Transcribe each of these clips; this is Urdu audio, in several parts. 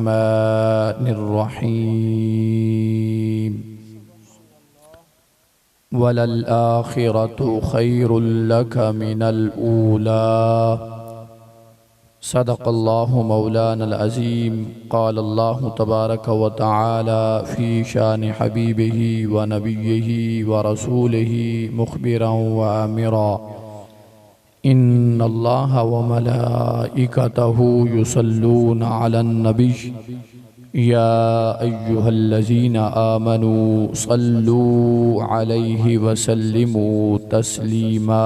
الرحمن الرحيم وَلَلْآخِرَةُ خَيْرٌ لَكَ مِنَ الْأُولَى صدق اللہ مولانا العظیم قال اللہ تبارک و تعالی فی شان حبیبہ و نبیہ و رسولہ مخبرا و آمرا ان اللہ و ملائکتہ یصلون علی النبی یا ایہا الذین آمنوا صلوا علیہ وسلموا تسلیما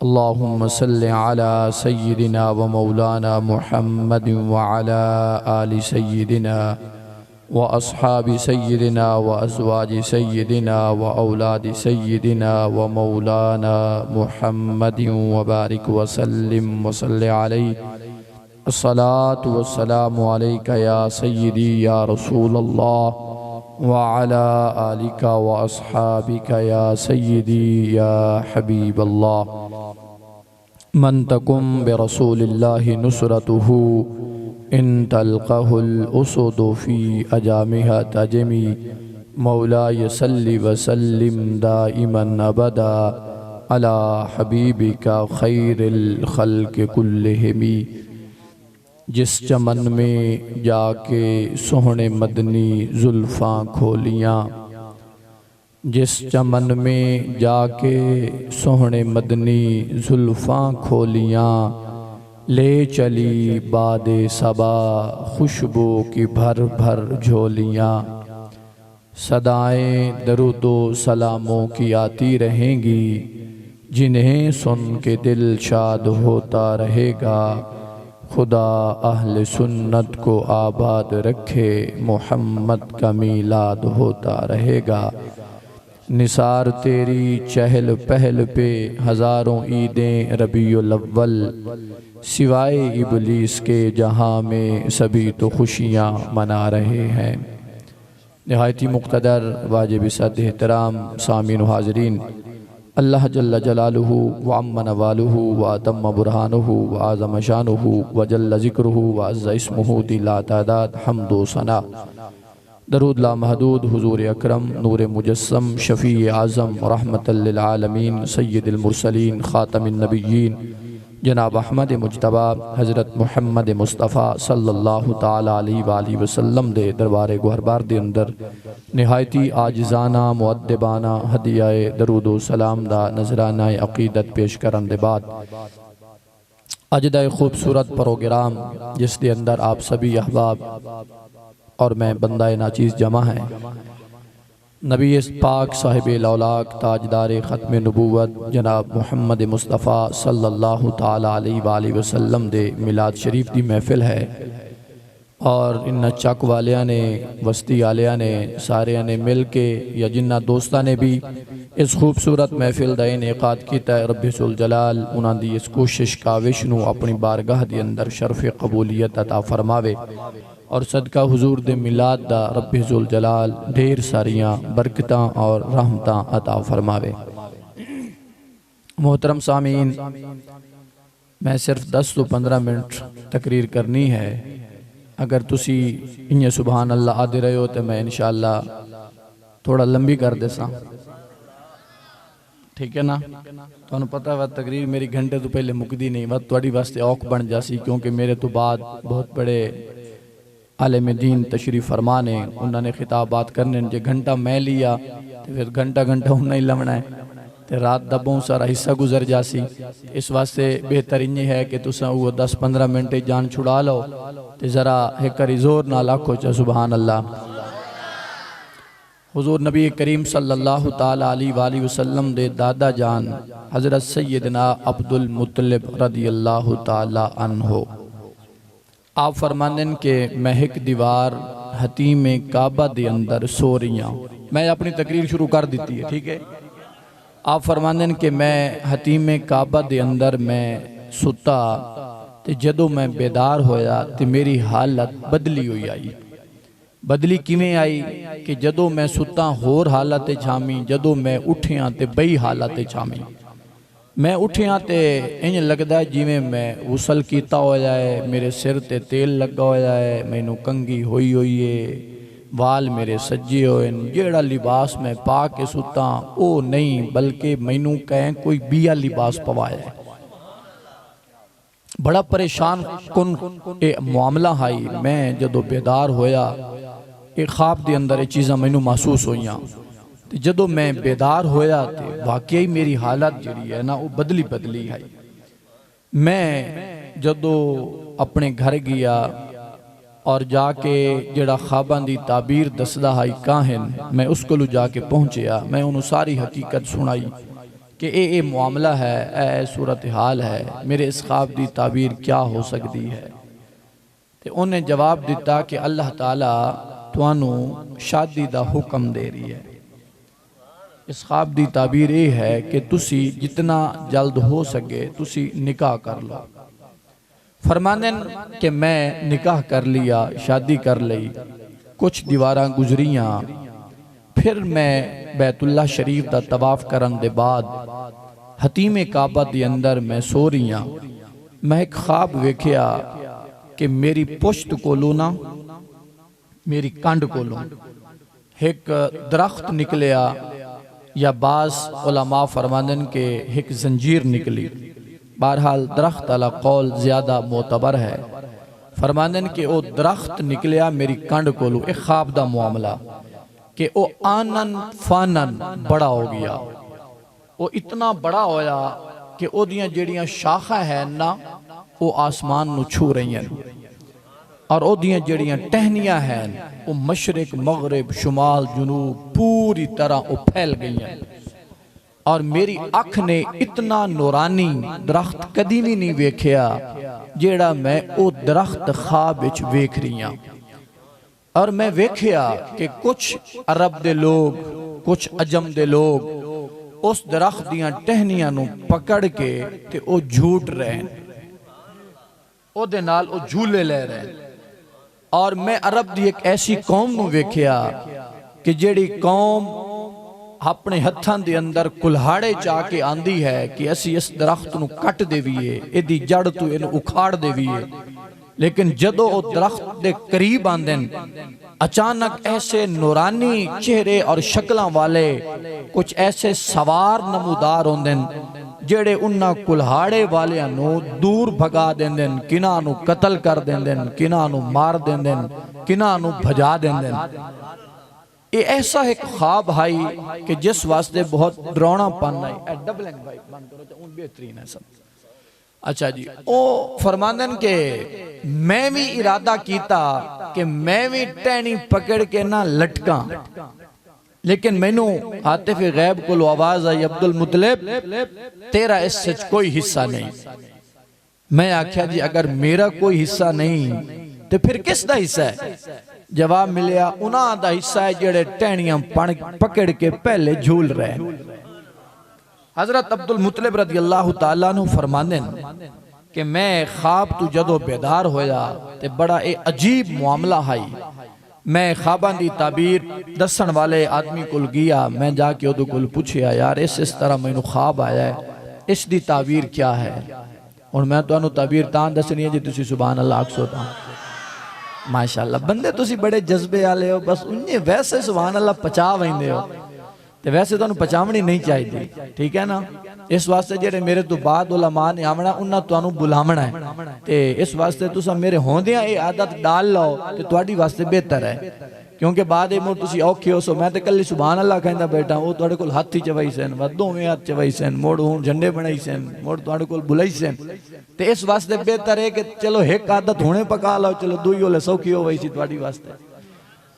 اللہم صل علی سیدنا و مولانا محمد وعلی آل سیدنا و اصحاب سیدنا و ازواج سیدنا و اولاد سیدنا و مولانا محمد وبارک وسلم وصل علیہ الصلاة والسلام علیکہ یا سیدی یا رسول اللہ وعلی آلک و اصحابک یا سیدی یا حبیب اللہ من تکم برسول اللہ نصرتہ ان تلقہ الاسد فی اجامہ تجمی مولاي صلی وسلم دائما ابدا علی حبیبک خیر الخلق کلہم جس چمن میں جا کے سہنے مدنی زلفاں کھولیاں جس چمن میں جا کے سہنے مدنی زلفاں کھولیاں لے چلی باد صبا خوشبو کی بھر بھر جھولیاں صدائیں درود و سلاموں کی آتی رہیں گی جنہیں سن کے دل شاد ہوتا رہے گا خدا اہل سنت کو آباد رکھے محمد کا میلاد ہوتا رہے گا نثار تیری چہل پہل پہ ہزاروں عیدیں ربیع الاول سوائے ابلیس کے جہاں میں سبھی تو خوشیاں منا رہے ہیں نہایتی مقتدر واجب صد احترام سامعین و حاضرین اللہ جل جلالہ وعم نوالہ واتم برہانہ وعظم شانہ وجل ذکرہ وعز اسمہ دی لا تعداد حمد و ثنا درود لا محدود حضور اکرم نور مجسم شفیع اعظم رحمت للعالمین سید المرسلین خاتم النبیین جناب احمد مجتبی حضرت محمد مصطفیٰ صلی اللہ تعالی علیہ وآلہ وسلم دے دربار گوہربار دے اندر نہایتی عاجزانہ مؤدبانہ ہدیہ درود و سلام دا نذرانہ عقیدت پیش کرن دے بعد اجدہ خوبصورت پروگرام جس دے اندر آپ سبھی احباب اور میں بندہ ناچیز جمع ہیں نبی پاک صاحب الاولاق تاجدار ختم نبوت جناب محمد مصطفیٰ صلی اللہ تعالی علیہ وآلہ وسلم دے میلاد شریف دی محفل ہے اور ان چک والیاں نے وسطی آلیاں نے سارے نے مل کے یا جنہ دوستہ نے بھی اس خوبصورت محفل دا انعقاد کیتا ہے رب ذوالجلال انہاں دی اس کوشش کاوش نو اپنی بارگاہ دی اندر شرف قبولیت عطا فرماوے اور صدقہ حضور دے میلاد دا رب ذوالجلال ڈھیر ساریاں برکتاں اور رحمتاں عطا فرماوے محترم سامعین میں صرف 10-15 منٹ تقریر کرنی ہے اگر تسی انہیں سبحان اللہ آدھے رہے ہو تو میں انشاءاللہ تھوڑا لمبی کر دے سا ٹھیک ہے نا تو انہوں پتہ ہے تقریر میری گھنٹے تو پہلے مکدی نہیں وقت توڑی واسطے اوک بن جاسی کیونکہ میرے تو بعد بہت بڑے عالم دین تشریف فرمانے انہوں نے خطابات کرنے جو گھنٹہ میں لیا تو پھر گھنٹہ انہیں لمنا ہے تو رات دبوں سارا حصہ گزر جاسی اس واسطے بہتر انہی ہے کہ تساں وہ 10-15 منٹ جان چھڑا لو تو ذرا ایکری زور نہ لاکھو چاہ سبحان اللہ حضور نبی کریم صلی اللہ تعالی علیہ وآلہ وسلم دے دادا جان حضرت سیدنا عبدالمطلب رضی اللہ تعالی عنہ آپ فرماندن کہ مہک دیوار حتیم کعبہ دے اندر سوریاں میں اپنی تقریر شروع کر دیتی ہے ٹھیک ہے آپ فرماندن کہ میں حتیم کعبہ دے اندر میں ستا تے جدو میں بیدار ہویا تے میری حالت بدلی ہوئی آئی بدلی کیویں آئی کہ جدو میں ستا ہور حالت چھامی جدو میں اٹھیاں تے بئی حالت چھامی میں اٹھیاں تے انج لگدا ہے جی میں غسل کیتا ہو جائے، میرے سر تے تیل لگا ہو جائے، مینوں کنگھی ہوئی ہوئی ہے، وال میرے سجے ہوئے، جیڑا لباس میں پا کے ستا او نہیں بلکہ مینوں کہیں کوئی بیا لباس پوایا ہے۔ بڑا پریشان کن اے معاملہ ہائی۔ میں جدو بیدار ہویا ایک خواب دے اندر یہ چیزاں مینوں محسوس ہوئیاں، جدو میں بیدار ہویا تے واقعی میری حالت جڑی ہے نا وہ بدلی ہے۔ میں جدو اپنے گھر گیا اور جا کے جڑا خواباں دی تعبیر دسدا ہائی کاہن، میں اس کو جا کے پہنچیا، میں انہوں ساری حقیقت سنائی کہ اے معاملہ ہے، اے صورتحال ہے، میرے اس خواب دی تعبیر کیا ہو سکتی ہے۔ تے انہیں جواب دیتا کہ اللہ تعالیٰ توانوں شادی دا حکم دے رہی ہے۔ اس خواب دی تعبیر یہ ہے کہ تسی جتنا جلد ہو سکے تسی نکاح کر لو۔ فرمانن کہ میں نکاح کر لیا، شادی کر لئی، کچھ دیواراں گزریاں، پھر میں بیت اللہ شریف دا طواف کرن دے بعد حتیم کعبہ دی اندر میں سو رہیاں، میں ایک خواب ویکھیا کہ میری پشت کو لونا، میری کانڈ کو لوں ایک درخت نکلیا، یا بعض علماء فرماندن کے ایک زنجیر نکلی، بہرحال درخت علی قول زیادہ معتبر ہے۔ فرماندن کہ او درخت نکلیا میری کنڈ کولو، ایک خواب دا معاملہ کہ او آنن فانن بڑا ہو گیا، او اتنا بڑا ہویا کہ او دیاں جڑیاں شاخہ ہیں نا او آسمان نو چھو رہی ہیں، اور او دیاں جڑیاں ٹہنیاں ہیں او مشرق مغرب شمال جنوب پوری طرح او پھیل گئی ہیں، اور میری اکھ نے اتنا نورانی درخت قدیمی نہیں ویکھیا جیڑا میں او درخت خواب وچ ویکھ رہی ہوں۔ اور میں ویکھیا کہ کچھ عرب دے لوگ کچھ عجم دے لوگ اس درخت دیاں ٹہنیاں نو پکڑ کے تے او جھوٹ رہے ہیں، او دے نال او جھولے لے رہے ہیں۔ اور میں عرب دی ایک ایسی قوم نو ویکھیا کہ جیڑی قوم اپنے ہتھاں دے اندر کلہاڑے چاہ کے آندی ہے کہ اسی اس درخت نو کٹ دے ویے، ایدی جڑ تو انو اکھاڑ دے ویے، لیکن جدو او درخت دے قریب آندن اچانک ایسے نورانی چہرے اور شکلاں والے کچھ ایسے سوار نمودار ہوندن جیڑے انہاں کلہاڑے والیاں نو دور بھگا دیندن، کناں نو قتل کر دیندن، کناں نو مار دیندن، کناں نو بھجا دیندن۔ یہ ایسا ایک خواب آئی کہ جس واسطے بہت ڈرونا پن آئی۔ ڈبلنگ بھائی بند کرو تو ان بہترین ہے سب۔ اچھا جی، او فرماندن کہ میں بھی ارادہ کیتا کہ میں بھی ٹہنی پکڑ کے نہ لٹکاں، لیکن میں نو عاطف غیب کو لو آواز آئی عبدالمطلب تیرا اس سچ کوئی حصہ نہیں۔ میں آکھیا جی اگر میرا کوئی حصہ نہیں تو پھر کس دا حصہ ہے؟ جواب ملیا انہاں دا حصہ ہے جڑے ٹہنیاں پکڑ کے پہلے جھول رہے ہیں۔ حضرت عبدالمطلب رضی اللہ تعالیٰ عنہ فرماندن کہ میں خواب تو جدو بیدار ہویا تے بڑا عجیب معاملہ آئی۔ میں خواباں دی تعبیر دسن والے آدمی کل گیا، میں جا کے ادھو کل پوچھیا یار اس طرح میں نو خواب آیا ہے، اس دی تعبیر کیا ہے؟ اور میں تو انو تعبیر تان دسنی ہے جی تسی سبحان اللہ اکسو تان۔ ماشاءاللہ بندے تسی بڑے جذبے آلے ہو، بس انہیں ویسے سبحان اللہ پچا ویندے ہو تے ویسے تو انہوں پچامنی نہیں چاہی دی، ٹھیک ہے نا؟ اس واسطے جیرے میرے تو بعد علماء نے آمنا انہاں تو انہوں بلامنا ہے تے اس واسطے تو سب میرے ہوندیاں یہ عادت ڈال لو تے تواڈی واسطے بہتر ہے، کیونکہ بعد موڑ تسی اوکھے ہو سو میں تے کلی سبحان اللہ کہندہ بیٹھا وہ تواڈے کول ہاتھ ہی چوائی سن، ودوں میں ہاتھ چوائی سن، موڑ ہون جھنڈے بنائی سن، موڑ تواڈے کول بلائی سن، تے اس واسطے بہتر ہے کہ چلو ایک عادت ہونے پکا لو، چلو دوئی ہولے سوکھی ہو وئی سی تواڈی واسطے۔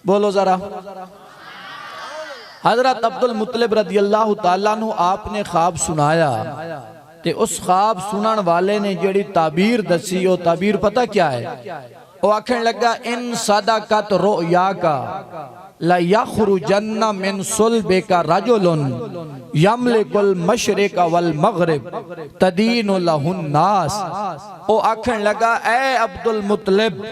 بولو ذرا۔ حضرت عبدالمطلب رضی اللہ تعالیٰ عنہ آپ نے خواب سنایا تے اس خواب سنن والے نے جڑی تعبیر دسی وہ تعبیر پتہ کیا ہے؟ وہ آکھن لگا ان صدقت رؤیاکا لَيَخْرُجَنَّ مِن صُلْبِكَ رَجُلٌ يَمْلِكُ الْمَشْرِقَ وَالْمَغْرِبَ تَدِينُ لَهُ النَّاسِ۔ وہ آکھن لگا اے عبدالمطلب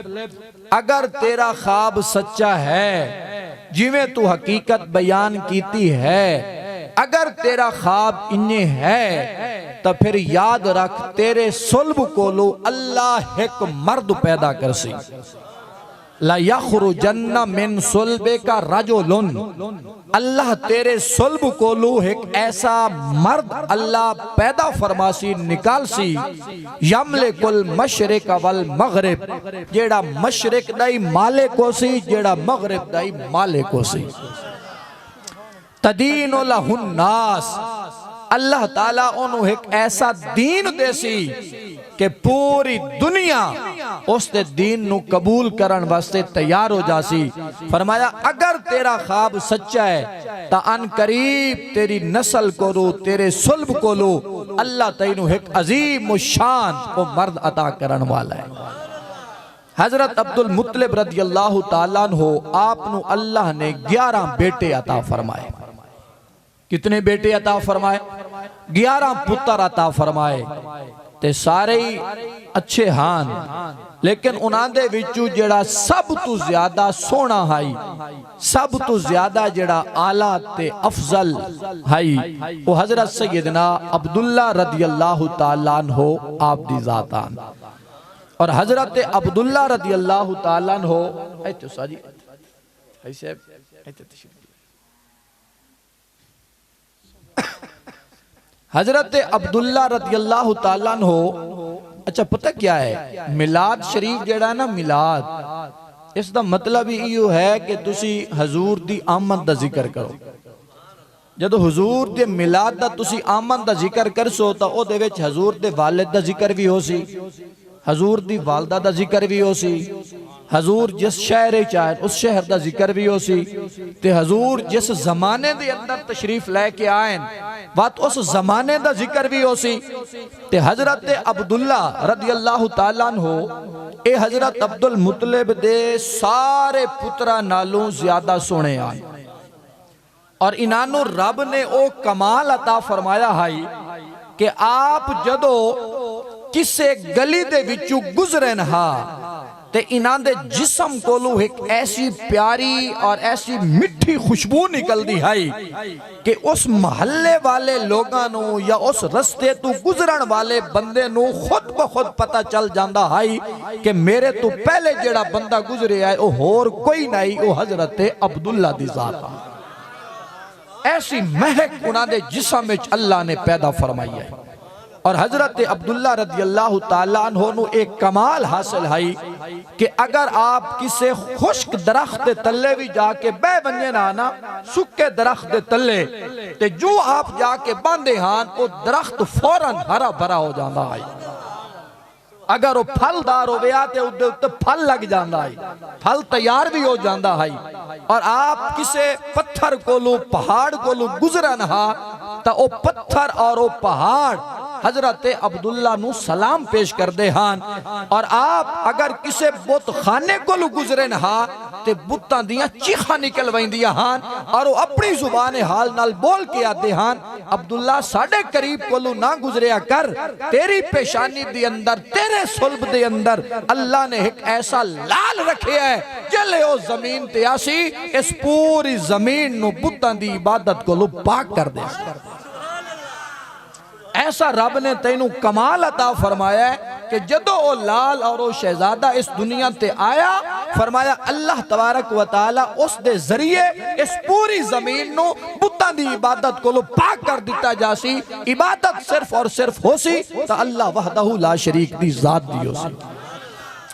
اگر تیرا خواب سچا ہے جویں تو حقیقت بیان کیتی ہے، اگر تیرا خواب انہیں ہے تو پھر یاد رکھ تیرے صلب کولو اللہ ایک مرد پیدا کر سی لا یخرجن من صلبک رجل اللہ تیرے صلب کولو ایک ایسا مرد اللہ پیدا فرماسی نکال سی یملک المشرق والمغرب جیڑا مشرق دائی مالک ہو سی جیڑا مغرب دائی مالک ہو سی تدین لہ الناس اللہ تعالیٰ انہوں ایک ایسا دین دے سی کہ پوری دنیا اس دے دین نو قبول کرن واسطے تیار ہو جاسی فرمایا اگر تیرا خواب سچا ہے تا ان قریب تیری نسل کو رو تیرے صلب کو لو اللہ تینو ایک عظیم و شان کو مرد عطا کرن والا ہے حضرت عبد المطلب رضی اللہ تعالیٰ عنہ آپ نو اللہ نے 11 بیٹے عطا فرمائے کتنے بیٹے عطا فرمائے 11 پتر عطا فرمائے تے سارے ہی اچھے ہان لیکن انہاں دے وچوں جڑا سب تو زیادہ سونا ہائی سب تو زیادہ جڑا اعلیٰ تے افضل ہائی وہ حضرت سیدنا عبداللہ رضی اللہ تعالیٰ عنہ آپ دی ذاتان اور حضرت عبداللہ رضی اللہ تعالیٰ عنہ ایتو ساجی ایسے ایتو تشریف حضرت عبداللہ رضی اللہ تعالیٰ عنہ اچھا پتہ کیا ہے میلاد شریف جڑا نا میلاد اس دا مطلب ہی ہے کہ تسی حضور دی آمد دا ذکر کرو جدو حضور دے میلاد دا تسی آمد دا ذکر کرسو تا او دے وچ حضور دے والد دا ذکر بھی ہو سی حضور دی والدہ دا ذکر بھی ہو سی حضور جس شہر چاہے اس شہر دا ذکر بھی ہو سی تے حضور جس زمانے دے اندر تشریف لے کے آئیں بات اس زمانے دا ذکر بھی ہو سی تے حضرت عبداللہ رضی اللہ تعالیٰ عنہ اے حضرت عبد المطلب دے سارے پترہ نالوں زیادہ سونے آئیں اور انانو رب نے او کمال عطا فرمایا ہائی کہ آپ جدو کسے گلی دے وچو گزرن ہا تے انان دے جسم کولو ایک ایسی پیاری اور ایسی مٹھی خوشبو نکل دی ہائی کہ اس محلے والے لوگانو یا اس رستے تو گزرن والے بندے نو خود بخود پتہ چل جاندہ ہائی کہ میرے تو پہلے جڑا بندہ گزرے آئے او ہور کوئی نہیں او حضرت عبداللہ دی ذاتا ایسی مہک انان دے جسم وچ اللہ نے پیدا فرمائی ہے اور حضرت عبداللہ رضی اللہ تعالیٰ عنہ نو ایک کمال حاصل ہے کہ اگر آپ کسے خشک درخت تلے بھی جا کے بے بنیے نانا سکے درخت تلے تے جو آپ جا کے باندے ہاں وہ درخت فوراں ہرا بھرا ہو جاندہ ہے اگر وہ پھل دار ہو گیا تے پھل لگ جاندہ ہے پھل تیار بھی ہو جاندہ ہے اور آپ کسے پتھر کو لو پہاڑ کو لو گزرن ہا تا وہ پتھر اور وہ پہاڑ حضرت عبداللہ نو سلام پیش کر دے ہاں اور آپ اگر کسے بت خانے کو لو گزرے نہا تے بتاں دیاں چیخا نکل وائیں دیا ہاں اور وہ اپنی زبان حال نال بول کے آتے ہاں عبداللہ ساڑھے قریب کو لو نہ گزریا کر تیری پیشانی دی اندر تیرے صلب دے اندر اللہ نے ایک ایسا لال رکھے ہے جلے او زمین تے آسی اس پوری زمین نو بتاں دی عبادت کو لو پاک کر دے ایسا رب نے تینوں کمال عطا فرمایا ہے کہ جدو او لال اور او شہزادہ اس دنیا تے آیا فرمایا اللہ تبارک و تعالی اس دے ذریعے اس پوری زمین نو بتاں دی عبادت کو لو پاک کر دیتا جاسی عبادت صرف اور صرف ہو سی تا اللہ وحدہ لا شریک دی ذات دی ہو سی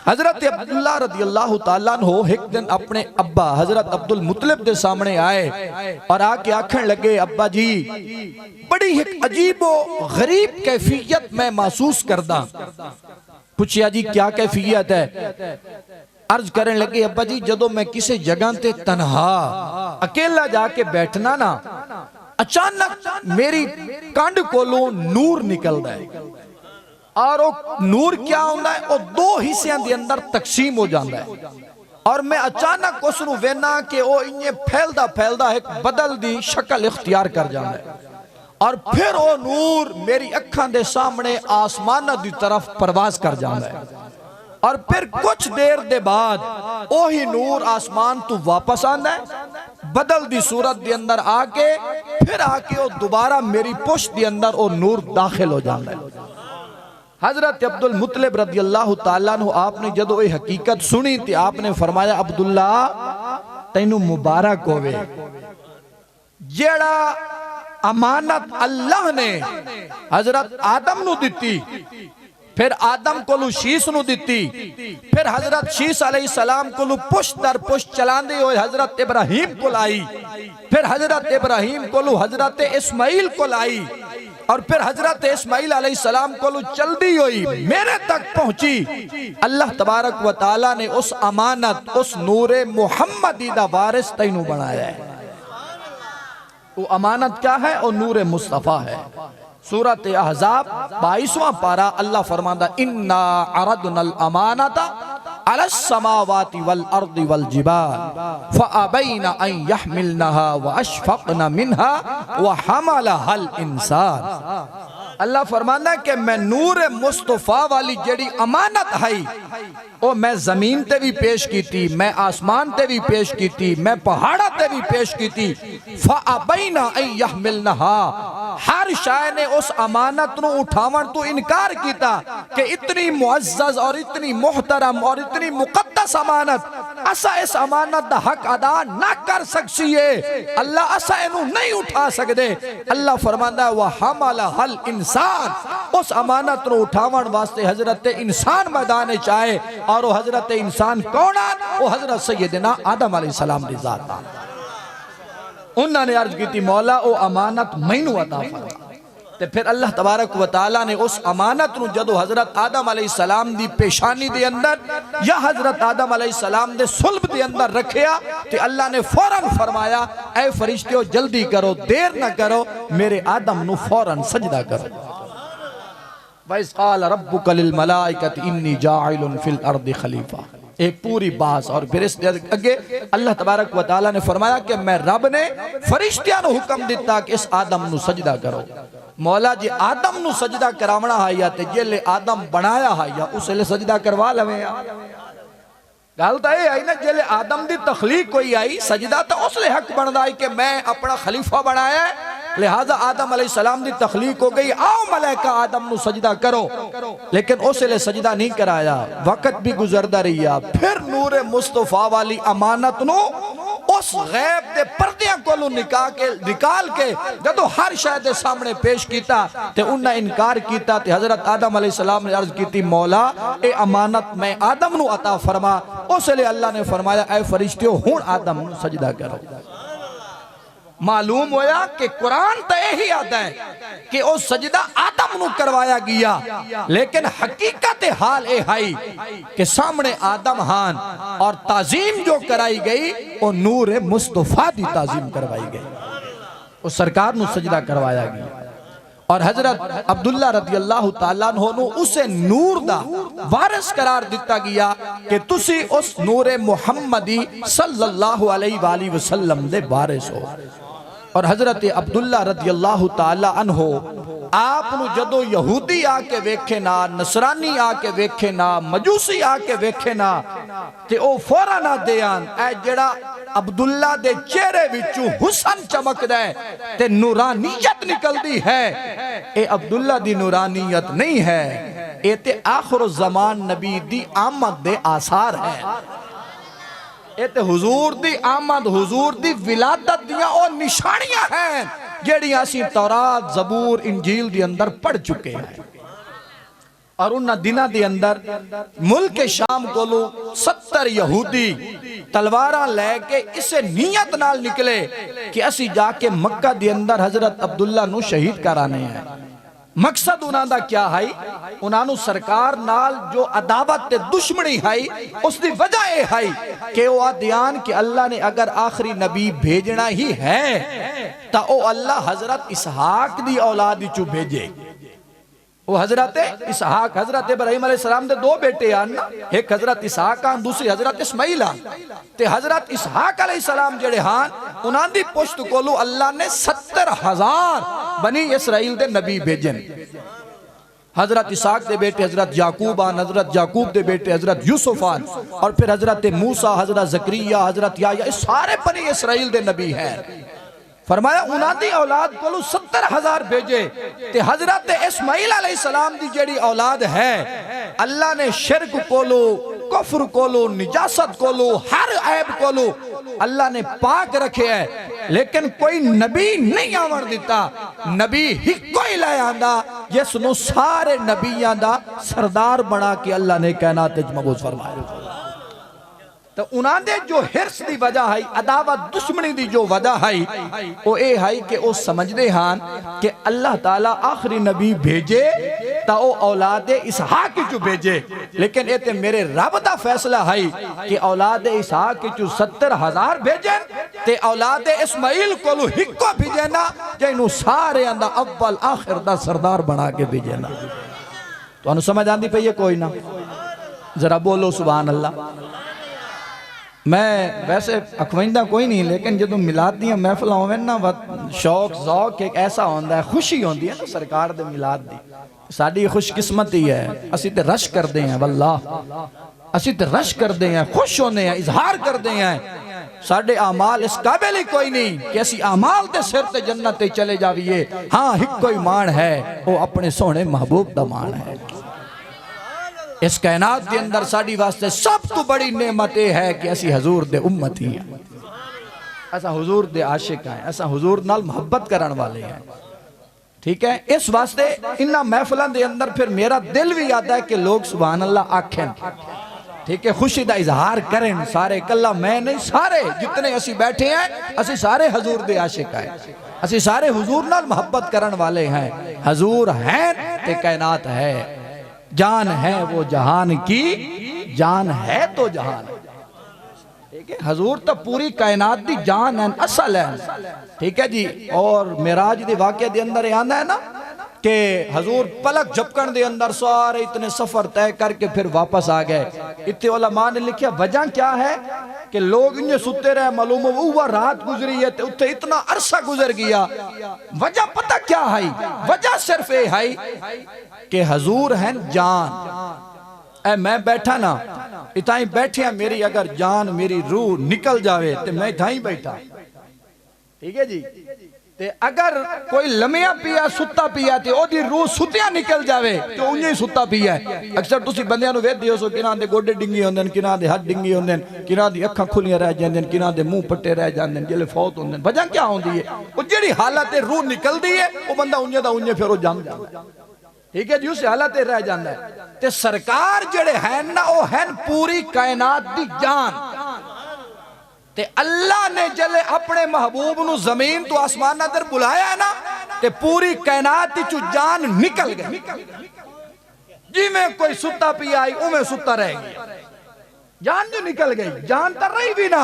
حضرت عبداللہ رضی اللہ تعالیٰ عنہ ایک دن اپنے ابا حضرت عبد المطلب دے سامنے آئے اور آکے آکھن لگے ابا جی بڑی ایک عجیب و غریب کیفیت میں محسوس کردہ پوچھیا جی کیا کیفیت ہے عرض کرنے لگے ابا جی جدو میں کسی جگہ تے تنہا اکیلا جا کے بیٹھنا نا اچانک میری کانڈ کولوں نور نکل دائے اور وہ نور کیا ہوندہ ہے وہ دو حصیاں دی اندر تقسیم ہو جاندہ ہے اور میں اچانک اس نو وینا کہ وہ انہیں پھیلدہ ایک بدل دی شکل اختیار کر جاندہ ہے اور پھر وہ نور میری اکھان دے سامنے آسمانہ دی طرف پرواز کر جاندہ ہے اور پھر کچھ دیر دے بعد وہی نور آسمان تو واپس آندہ ہے بدل دی صورت دی اندر آکے پھر آکے وہ دوبارہ میری پشت دی اندر وہ نور داخل ہو جانا ہے۔ حضرت عبدالمطلب رضی اللہ تعالیٰ عنہ آپ نے جدو یہ حقیقت سنی تھی آپ نے فرمایا عبداللہ تینو مبارک ہوئے، جیڑا امانت اللہ نے حضرت آدم نو دیتی، پھر آدم کو لو شیس نو دیتی، پھر حضرت شیس علیہ السلام کو لو پشت در پشت چلان دی ہوئے حضرت ابراہیم کو لائی، پھر حضرت ابراہیم کو لو حضرت اسماعیل کو لائی، اور پھر حضرت اسماعیل علیہ السلام کو لو چل دی ہوئی میرے تک پہنچی۔ اللہ تبارک و تعالیٰ نے اس امانت اس نور محمدی دا وارث تینو بنایا ہے۔ وہ امانت کیا ہے؟ وہ نور مصطفیٰ ہے۔ سورۃ احزاب 22واں پارہ اللہ فرماندہ اِنَّا عَرَضْنَا الْأَمَانَةَ عَلَى السَّمَاوَاتِ وَالْأَرْضِ وَالْجِبَالِ فَأَبَيْنَ أَن يَحْمِلْنَهَا وَأَشْفَقْنَ مِنْهَا وَحَمَلَهَا الْإِنسَانِ۔ اللہ فرمانا کہ میں نور مصطفیٰ والی جڑی امانت ہائی او میں زمین تے بھی پیش کی تھی، میں آسمان تے بھی پیش کی تھی، میں پہاڑا تے بھی پیش کی تھی۔ فَأَبَيْنَ أَن يَحْمِلْنَهَا، ہر شاہ نے اس امانت نو اٹھاون تو انکار کیتا کہ اتنی معزز اور اتنی محترم اور اتنی مقدس امانت اسا اس امانت دا حق ادا نہ کر سکسیے، اللہ اسا انہوں نہیں اٹھا سکتے۔ اللہ فرماندہ ہے وَحَمَلَهَا الْإِنسَانِ، اس امانت نو اٹھاون واسطے حضرت انسان میدان چاہے، اور وہ حضرت انسان کون ہے؟ وہ حضرت سیدنا آدم علیہ السلام دی ذات ہے۔ انہوں نے عرض کی تھی مولا او امانت مینو عطا فرما، تے پھر اللہ تبارک و تعالیٰ نے اس امانت نو جدو حضرت آدم علیہ السلام دی پیشانی دے اندر یا حضرت آدم علیہ السلام دے صلب دے اندر رکھیا، تے اللہ نے فوراً فرمایا اے فرشتیو جلدی کرو، دیر نہ کرو، میرے آدم نو فوراً سجدہ کرو۔ وَإِذْ قَالَ رَبُّكَ لِلْمَلَائِكَةِ إِنِّي جَاعِلٌ فِي الْأَرْضِ خَلِيفَةً، ایک پوری باس، اور پھر اس اگے اللہ تبارک و تعالیٰ نے فرمایا کہ میں رب نے فرشتیاں نو حکم دیتا کہ اس آدم نو سجدہ کرو۔ مولا جی آدم نو سجدہ کراونا آیا تے جلے آدم بنایا آیا اسے لے سجدہ کروا لویں۔ گالتا ہے آئی نا جلے آدم دی تخلیق کوئی آئی، سجدہ تا اس لے حق بندہ آئی کہ میں اپنا خلیفہ بنایا ہے، لہذا آدم علیہ السلام دی تخلیق ہو گئی، آؤ ملائکہ آدم نو سجدہ کرو، لیکن اسے لے سجدہ نہیں کرایا۔ وقت بھی گزردہ رہیا، پھر نور مصطفیٰ والی امانت نو اس غیب دے پردیاں کو لو نکال کے جدو ہر شاید سامنے پیش کیتا تے انہا انکار کیتا تے حضرت آدم علیہ السلام نے عرض کیتی مولا اے امانت میں آدم نو عطا فرما، اس لئے اللہ نے فرمایا اے فرشتیوں ہون آدم نو سجدہ کرو۔ معلوم ہویا کہ قرآن تا یہی آتا ہے کہ او سجدہ آدم نو کروایا گیا، لیکن حقیقت حال اے ہائی کہ سامنے آدم ہان اور تعظیم جو کرائی گئی او نور مصطفیٰ دی تعظیم کروائی گئی، او سرکار نو سجدہ کروایا گیا، اور حضرت عبداللہ رضی اللہ تعالیٰ عنہ نو اسے نور دا وارث قرار دیتا گیا کہ تسی اس نور محمدی صلی اللہ علیہ وآلہ وسلم دے وارث ہو۔ اور حضرت عبداللہ رضی اللہ تعالیٰ عنہ آپ نو جدو یہودی آکے ویکھے نا، نصرانی آکے ویکھے نا، مجوسی آکے ویکھے نا تے او فوراً دیان اے جڑا عبداللہ دے چہرے وچوں حسن چمک دے تے نورانیت نکل دی ہے، اے عبداللہ دی نورانیت نہیں ہے، اے تے آخر الزمان نبی دی آمد دے آثار ہے، اے تے حضور دی آمد، حضور دی ولادت دیا اور نشانیاں ہیں جیڑی اسی تورات، زبور، انجیل دی اندر پڑھ چکے ہیں۔ اور انہا دنہ دی اندر ملک شام کو لو 70 یہودی تلوارہ لے کے اسے نیت نال نکلے کہ اسی جا کے مکہ دی اندر حضرت عبداللہ نو شہید کرانے ہیں۔ مقصد انہاں دا کیا ہے؟ انہاں نو سرکار نال جو عداوت تے دشمنی ہے اس دی وجہ اے ہے کہ وہ آدیان کہ اللہ نے اگر آخری نبی بھیجنا ہی ہے تا او اللہ حضرت اسحاق دی اولادی چو بھیجے۔ وہ حضرت اسحاق، حضرت ابراہیم علیہ السلام دے دو بیٹے آنا، ایک حضرت اسحاق آن، دوسری حضرت اسماعیل آن، تے حضرت اسحاق علیہ السلام جڑے ہاں انہاں دی پشت کولو اللہ نے 70,000 بنی اسرائیل دے نبی بھیجن۔ حضرت اسحاق دے بیٹے حضرت یعقوب آن، حضرت یعقوب دے بیٹے حضرت یوسف آن، اور پھر حضرت موسیٰ، حضرت زکریہ، حضرت یحییٰ، یہ سارے بنی اسرائیل دے نبی ہیں۔ فرمایا انہاں دی اولاد کولو 70,000 بھیجے، تے حضرت اسماعیل علیہ السلام دی جڑی اولاد ہے اللہ نے شرک کولو، کفر کولو، نجاست کولو، ہر عیب کولو اللہ نے پاک رکھے ہے، لیکن کوئی نبی نہیں آور دیتا۔ نبی ہی کوئی لائے آندہ جس نو سارے نبیاں دا سردار بنا کے اللہ نے کائنات مبعوث فرمایا۔ تو انہاں دے جو حرص دی وجہ ہے، عداوت دشمنی دی جو وجہ ہے، وہ اے ہے کہ وہ سمجھ دے ہاں کہ اللہ تعالیٰ آخری نبی بھیجے تا وہ اولاد اسحاق کی جو بھیجے، لیکن اے تے میرے رب دا فیصلہ ہے کہ اولاد اسحاق کی جو 70,000 بھیجیں تے اولاد اسماعیل کو لو ہکو بھیجینا جنہوں سارے اندہ اول آخر دا سردار بنا کے بھیجینا۔ تو انہوں سمجھ آندی پہ یہ کوئی نہ، ذرا بولو سبحان اللہ۔ میں ویسے اکوئندہ کوئی نہیں، لیکن جدو میلاد دیاں محفل ہوئے نا شوق ذوق ایک ایسا ہوندہ ہے، خوشی ہوندی ہے نا سرکار دے میلاد دی، ساڑی خوش قسمتی ہے، اسی تے رش کر دے ہیں واللہ، اسی تے رش کر دے ہیں، خوش ہونے ہیں، اظہار کر دے ہیں۔ ساڑے اعمال اس قابل ہی کوئی نہیں کہ اسی اعمال تے سر تے جنت تے چلے جاویے، ہاں ہک کوئی مان ہے وہ اپنے سونے محبوب دا مان ہے۔ اس کائنات دے اندر ساڑی واسطے سب تو بڑی نعمت ہے کہ اسی حضور دے امت ہی ہیں، ایسا حضور دے عاشق ہیں، ایسا حضور نال محبت کرن والے ہیں، ٹھیک ہے۔ اس واسطے انہا محفلان دے اندر پھر میرا دل بھی یاد ہے کہ لوگ سبحان اللہ آکھیں، ٹھیک ہے، خوشی دا اظہار کریں، سارے کلہ میں نہیں، سارے جتنے اسی بیٹھے ہیں اسی سارے حضور دے عاشق ہیں، اسی سارے حضور نال محبت کرن والے ہیں۔ حضور ہیں تے کائنات ہے، جان ہے وہ جہان کی، جان ہے تو جہان ہے، ٹھیک ہے۔ حضور تو پوری کائنات دی جان ہے، اصل ہے، ٹھیک ہے جی۔ اور معراج دی واقعہ دے اندر یہ آنا ہے نا کہ حضور پلک جھپکن دے اندر سارے اتنے سفر طے کر کے پھر واپس آ گئے۔ اتنے علماء نے لکھیا وجہ کیا ہے کہ لوگ انہیں ستے رہے، معلوم وہ رات گزری ہے، اتنے اتنا عرصہ گزر گیا۔ وجہ پتہ کیا ہے؟ وجہ صرف یہ ہے کہ حضور ہیں جان۔ اے میں بیٹھا نا، اتائیں بیٹھے ہیں، میری اگر جان میری روح نکل جاوے تو میں اتائیں بیٹھا، ٹھیک ہے جی۔ تے اگر کوئی لمحہ پیا ستا پیا تے او دی روح ستیاں نکل جاوے تو انہیں ستا پیا ہے۔ اکثر تسی بندیاں نو وید دیو سو کناں دے گوڑے ڈنگی ہوندن، کناں دے ہاتھ ڈنگی ہوندن، کناں دی اکھاں کھلیاں رہ جاندن، کناں دے منہ پٹے رہ جاندن، جلے فوت ہوندن۔ وجہ کیا ہوندی ہے؟ وہ جڑی حالت روح نکل دی ہے وہ بندہ انہیں دا انہیں پھر وہ جان جاندہ، ٹھیک ہے جی، اسے حالت رہ جاندہ ہے۔ تے سرکار جڑے ہیں نا وہ ہیں پوری کائنات دی جان۔ تے اللہ نے جلے اپنے محبوب نو زمین تو آسمان در بلایا ہے نا، تے پوری کائنات دی چو جان نکل گئی، جی میں کوئی ستا پی آئی میں ستا رہ گیا، جان جو نکل گئی، جان تر رہی بھی نا،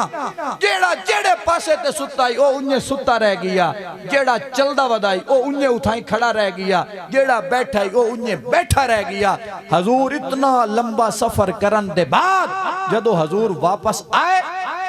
جیڑا جیڑے پاسے تے ستا آئی او انہیں ستا رہ گیا، جیڑا چلدہ ودائی او انہیں اٹھائیں کھڑا رہ گیا، جیڑا بیٹھائی او انہیں بیٹھا رہ گیا۔ حضور اتنا لمبا سفر کرن دے بعد جدو حضور واپس آئے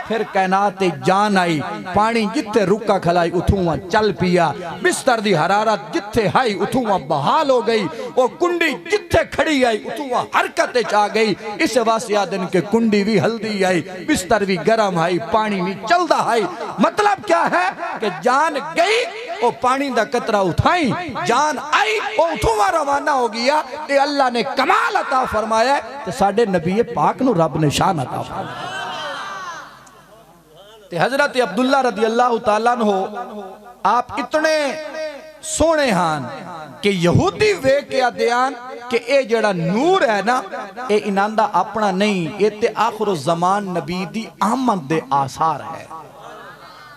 پھر کائنات جان آئی، پانی جتے رکا کھلائی اتھواں چل پیا، بستر دی حرارت جتے ہائی اتھواں بحال ہو گئی، وہ کنڈی جتے کھڑی آئی اتھواں حرکت چاہ گئی۔ اس واسطہ دن کے کنڈی بھی ہلدی آئی، بستر بھی گرم آئی، پانی بھی چلدہ آئی۔ مطلب کیا ہے کہ جان گئی وہ پانی دا قطرہ اٹھائیں، جان آئی وہ اتھواں روانہ ہو گیا۔ تے اللہ نے کمال عطا فرمایا ہے تے ساڑھے نبی پاک نو رب نے شان عطا فرمایا۔ تے حضرت عبداللہ رضی اللہ تعالیٰ عنہ آپ اتنے سونے ہاں کہ یہودی وے کیا دیان کہ اے جڑا نور ہے نا اے اناندہ اپنا نہیں، اے تے آخر الزمان نبی دی آمد دے آثار ہے۔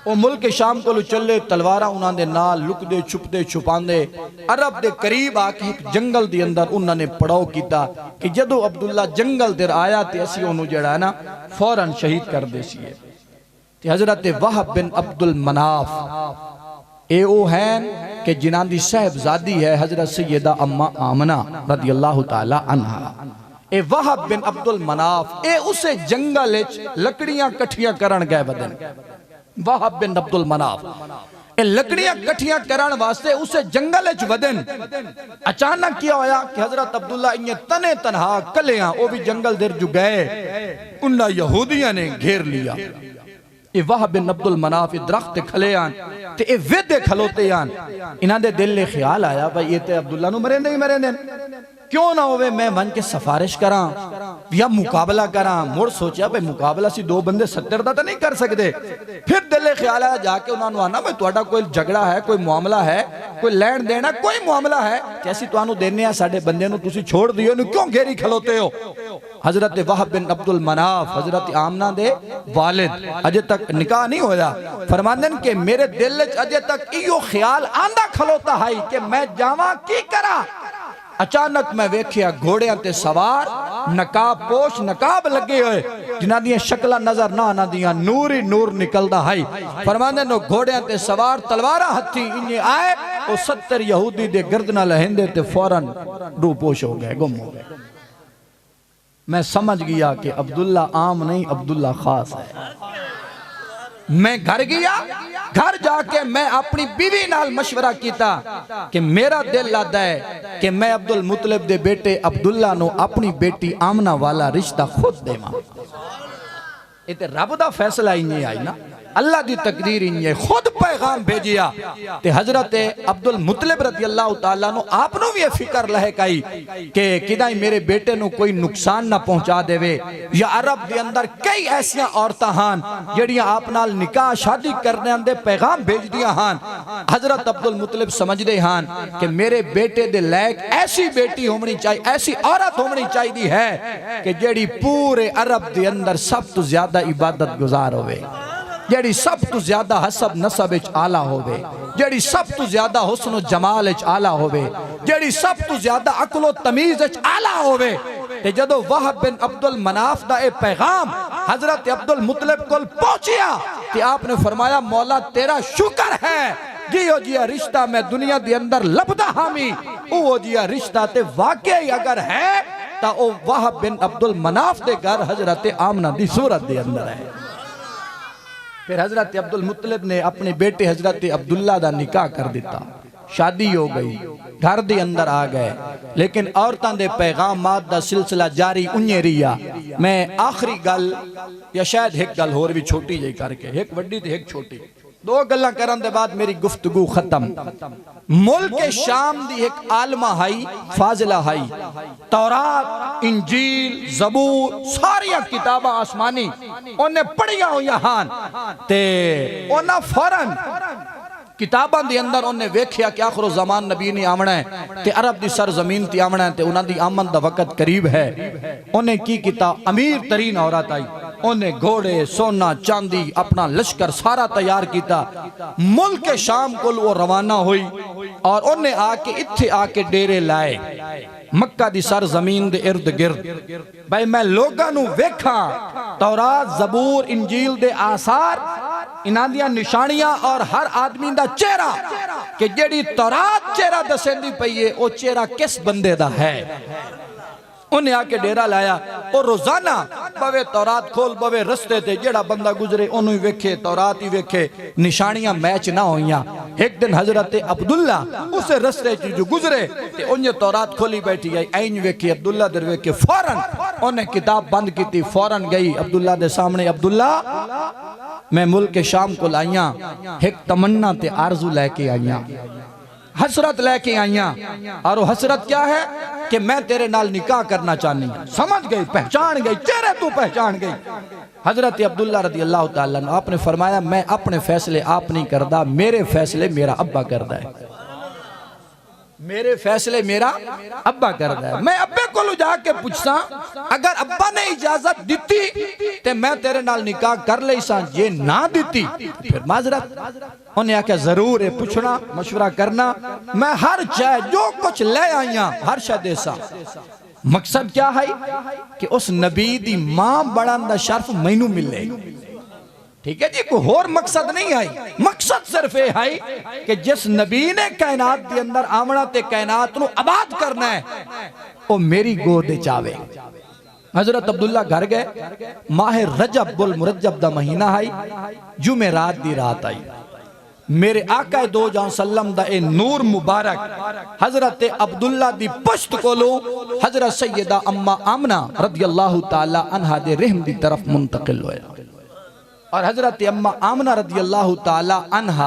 وہ ملک شام کو لو چلے تلوارہ انہاں دے نال لک دے چھپ دے چھپان دے، عرب دے قریب آکے ایک جنگل دی اندر انہاں نے پڑاؤ کیتا کہ جدو عبداللہ جنگل در آیا تے اسی انہوں جڑا ہے نا فوراں شہید کر دے سی ہے۔ حضرت وہب بن عبد المناف اے او ہیں کہ جنان دی صاحب زادی ہے حضرت سیدہ امہ آمنہ رضی اللہ تعالی عنہ۔ اے وہب بن عبد المناف اے اسے جنگل لکڑیاں کٹھیاں کرن گئے بدن، وہب بن عبد المناف لکڑیاں کٹھیاں کران واسطے اسے جنگل اچ ودن اچانک کیا ہویا کہ حضرت عبداللہ انہیں تنے تنہا کلیاں وہ بھی جنگل در جو گئے انہا یہودیاں نے گھیر لیا یہ وہب بن عبد المناف درخت کھلے آن تے اے ویدے کھلوتے آن انہاں دے دل لے خیال آیا بھائی یہ تے عبداللہ نو مرین نہیں مرین کیوں نہ ہوئے میں من کے سفارش کراں یا مقابلہ کراں مڑ سوچیا بھئی مقابلہ سی دو بندے 70 دا تا نہیں کر سکتے پھر دل لے خیال آیا جا کے انہوں نے آنا بھئی توڑا کوئی جھگڑا ہے کوئی معاملہ ہے کوئی لین دینا کوئی معاملہ ہے کیسی تو آنو دینے ہیں ساڑھے بندے نو تُسی چھوڑ دیو نو کیوں گھیری کھلوتے ہو حضرت وہب بن عبد المناف حضرت آمنہ دے والد اجے تک نکاح نہیں ہویا فرماندن کہ میرے دل اجے تک ایو خیال آندہ کھلوتا ہے کہ میں جاواں کی کرا اچانک میں ویکھیا گھوڑیاں تے سوار نقاب پوش نقاب لگے ہوئے جنہ دیاں شکلہ نظر نہ آنا دیاں نوری نور نکلدا ہے فرماندے نو گھوڑیاں تے سوار تلوارہ ہتھی انہیں آئے وہ 70 یہودی دے گردنہ لہندے تے فوراں رو پوش ہو گئے گم ہو گئے میں سمجھ گیا کہ عبداللہ عام نہیں عبداللہ خاص ہے میں گھر گیا گھر جا کے میں اپنی بیوی نال مشورہ کیتا کہ میرا دل لادا ہے کہ میں عبد المطلب دے بیٹے عبداللہ نو اپنی بیٹی آمنہ والا رشتہ خود دے ماں یہ تے رب دا فیصلہ ہی نہیں آئی نا اللہ دی تقدیر انہیں خود پیغام بھیجیا تے حضرت عبد المطلب رضی اللہ تعالیٰ نو آپ نو بھی فکر لہک آئی کہ کدائی میرے بیٹے نو کوئی نقصان نہ پہنچا دے وے یا عرب دے اندر کئی ایسیاں عورتاں ہان جڑیاں آپ نال نکاح شادی کرنے اندے پیغام بھیج دیا ہان حضرت عبد المطلب سمجھ دے ہان کہ میرے بیٹے دے لائق ایسی بیٹی ہومنی چاہیے ایسی عورت ہومنی چاہیے دی ہے کہ جڑی پورے عرب دے اندر سب تو زیادہ عبادت گزار ہوئے جیڑی سب تو زیادہ حسب نصب اچ آلہ ہوئے جیڑی سب تو زیادہ حسن و جمال اچ آلہ ہوئے جیڑی سب تو زیادہ عقل و تمیز اچ آلہ ہوئے تے جدو وہب بن عبد المناف دا اے پیغام حضرت عبد المطلب کل پہنچیا کہ آپ نے فرمایا مولا تیرا شکر ہے جیو جیا رشتہ میں دنیا دی اندر لبدہ ہامی او جیا رشتہ تے واقعی اگر ہے تا او وہب بن عبد المناف دے گھر حضرت آمنہ دی صورت دے اندر ہے پھر حضرت عبد المطلب نے اپنے بیٹے حضرت عبداللہ دا نکاح کر دیتا شادی ہو گئی گھر دے اندر آ گئے لیکن عورتاں دے پیغامات دا سلسلہ جاری انہیں ریا میں آخری گل یا شاید ایک گل اور بھی چھوٹی جائی کر کے ایک وڈی تے ایک چھوٹی دو گلہ کرن دے بعد میری گفتگو ختم ملک شام دی ایک عالمہ ہائی فاضلہ ہائی تورات انجیل زبور ساریاں کتابہ آسمانی انہیں پڑھیا ہو یہاں تے انہا فوراں کتاباں دی اندر انہیں ویکھیا کہ آخر زمان نبی نے آمنا ہے تے عرب دی سرزمین تی آمنا ہے تے انہاں دی آمن دا وقت قریب ہے انہیں کی کتا امیر ترین عورت آئی انہیں گھوڑے سونا چاندی اپنا لشکر سارا تیار کیتا ملک شام کو وہ روانہ ہوئی اور انہیں اتھے آ کے ڈیرے لائے مکہ دی سرزمین دے ارد گرد بھائی میں لوگاں نو ویکھا تورات زبور انجیل دے آثار انہاں دیاں نشانیاں اور ہر آدمی دا چہرہ کہ جیڑی تورات چہرہ دسندی پئیے او چہرہ کس بندے دا ہے انہیں آ کے ڈیرہ لایا اور روزانہ بوے تورات کھول بوے رستے تھے جیڑا بندہ گزرے انہوں ہی ویکھے تورات ہی ویکھے نشانیاں میچ نہ ہوئیاں ایک دن حضرت عبداللہ اسے رستے جو گزرے انہیں تورات کھولی بیٹھی گئی این ویکھے عبداللہ در ویکھے فوراں انہیں کتاب بند کی تھی فوراں گئی عبداللہ دے سامنے عبداللہ میں ملک شام کو لائیاں ایک تمنا تے آرزو لے کے آئیاں حسرت لے کے آئیاں اور وہ حسرت کیا ہے کہ میں تیرے نال نکاح کرنا چاہنی سمجھ گئی پہچان گئی چہرے تو پہچان گئی حضرت عبداللہ رضی اللہ تعالیٰ نے آپ نے فرمایا میں اپنے فیصلے آپ نہیں کردہ میرے فیصلے میرا ابا کردہ ہے میرے فیصلے میرا ابا کردہ ہے میں ابے کو لو جا کے پوچھتا اگر ابا نے اجازت دیتی تے میں تیرے نال نکاح کر لے سان یہ نہ دیتی پھر معذرت انہیں آکے ضرور ہے پوچھنا مشورہ کرنا میں ہر چاہے جو کچھ لے آئیاں ہر شاہ دیسا مقصد کیا ہے کہ اس نبی دی ماں بڑھاندہ شرف مینو ملے ٹھیک ہے جی کوئی اور مقصد نہیں آئی مقصد صرف ہے کہ جس نبی نے کائنات دی اندر آمنہ تے کائنات نو آباد کرنا ہے وہ میری گودے چاہوے حضرت عبداللہ گھر گئے ماہ رجب المرجب دا مہینہ آئی جمعہ رات دی رات آئی میرے آقا دو جہاں سلم دا اے نور مبارک حضرت عبداللہ دی پشت کولو حضرت سیدہ اما آمنہ رضی اللہ تعالی عنہ دے رحم دی طرف منتقل ہوئے اور حضرت اما آمنہ رضی اللہ تعالی عنہ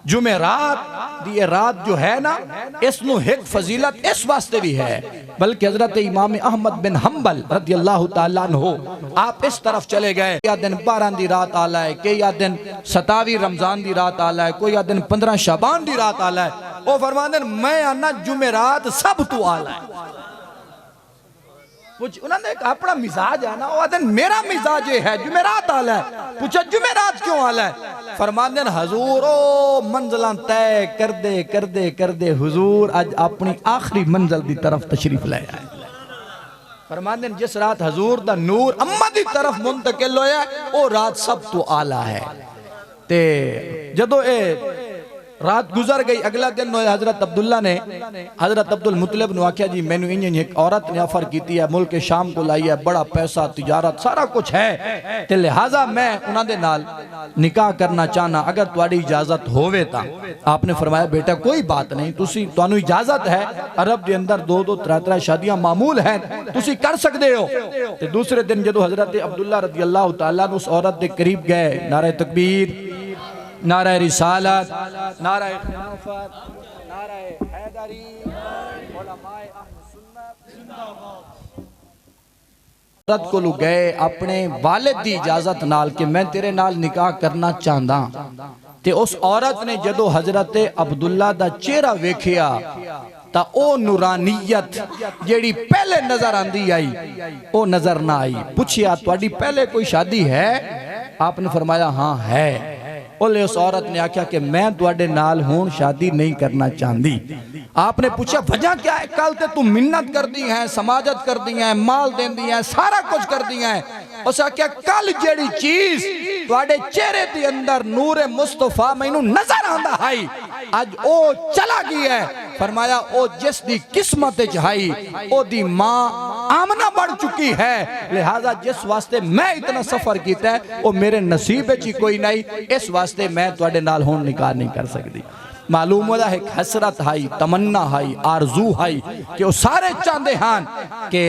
جمعرات دی رات جو ہے نا اس نو ایک فضیلت اس واسطے بھی ہے بلکہ حضرت امام احمد بن حنبل رضی اللہ تعالیٰ عنہ آپ اس طرف چلے گئے یا دن 12 دی رات آلہ ہے کہ یا دن 27 رمضان دی رات آلہ ہے کوئی یا دن 15 شعبان دی رات آلہ ہے وہ فرماتے ہیں میں آنا جمعرات سب تو آلہ ہے انہوں نے کہا اپنا مزاج ہے نا وہ دن میرا مزاج یہ ہے جمعرات آلہ ہے پوچھا جمعرات کیوں آلہ ہے فرماتے ہیں حضور او منزلان تے کر دے حضور آج اپنی آخری منزل دی طرف تشریف لے آئے فرماتے ہیں جس رات حضور دا نور امہ دی طرف منتقل ہویا ہے او رات سب تو آلہ ہے تے جدو اے رات گزر گئی اگلا دن حضرت عبداللہ نے حضرت عبدالمطلب نے آکھیا جی میں نے انہیں ایک عورت نے آفر کیتی ہے ملک شام کو لائی ہے بڑا پیسہ تجارت سارا کچھ ہے تے لہٰذا میں انہاں دے نال نکاح کرنا چاہنا اگر تواڈی اجازت ہووے تا آپ نے فرمایا بیٹا کوئی بات نہیں تسی تانوں اجازت ہے عرب دے اندر 2-3 شادیاں معمول ہیں تسی کر سکتے ہو تے دوسرے دن جدو حضرت عبداللہ رضی اللہ تعالیٰ نے اس عورت دے قریب گئے نعرہ تکبیر نعرہ رسالت نعرہ خلافت نعرہ حیدری علماء اہل سنت عورت کو لو گئے اپنے والد دی اجازت نال کہ میں تیرے نال نکاح کرنا چاہتا تے اس عورت نے جدو حضرت عبداللہ دا چہرہ ویکھیا تا او نورانیت جیڑی پہلے نظر آندی آئی او نظر نہ آئی پوچھیا تواڈی پہلے کوئی شادی ہے آپ نے فرمایا ہاں ہے بولے اس عورت نے آکھیا کہ میں تواڈے نال ہون شادی نہیں کرنا چاہندی آپ نے پوچھا وجہ کیا ہے کل تے تم منت کر دی ہیں سماجت کر دی ہیں مال دین دی ہیں سارا کچھ کر دی ہیں اس آکھیا کل جیڑی چیز تواڈے چہرے دی اندر نور مصطفیٰ مینوں نظر آندا ہائی آج او چلا گئی ہے فرمایا او جس دی قسمت چاہائی او دی ماں آمنہ بڑھ چکی ہے لہذا جس واسطے میں اتنا سفر کیتا ہے او میرے نصیب چی کوئی نہیں اس واسطے میں تواڈے نال ہون نکاح نہیں کر سکتی معلوم ہوتا ہے کہ حسرت ہائی تمنا ہائی آرزو ہائی کہ وہ سارے چاندے ہاں کہ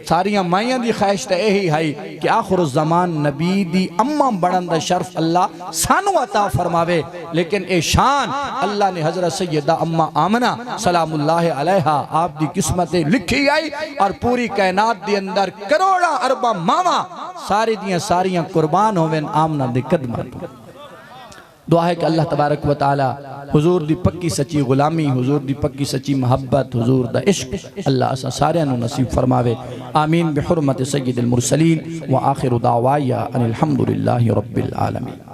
ساریاں مائیاں دی خواہش تے یہی ہائی کہ آخر الزمان نبی دی اماں بڑھن دا شرف اللہ سانو عطا فرماوے لیکن اے شان اللہ نے حضرت سیدہ اماں آمنہ سلام اللہ علیہا آپ دی قسمتیں لکھی آئی اور پوری کائنات دی اندر کروڑا اربا ماما ساریاں قربان ہوئے آمنہ دے قدمت دعا ہے کہ اللہ تبارک و تعالی حضور دی پکی سچی غلامی حضور دی پکی سچی محبت حضور دا عشق اللہ اسا سارے انو نصیب فرماوے آمین بحرمت سید المرسلین و آخر دعوائیا ان الحمدللہ رب العالمین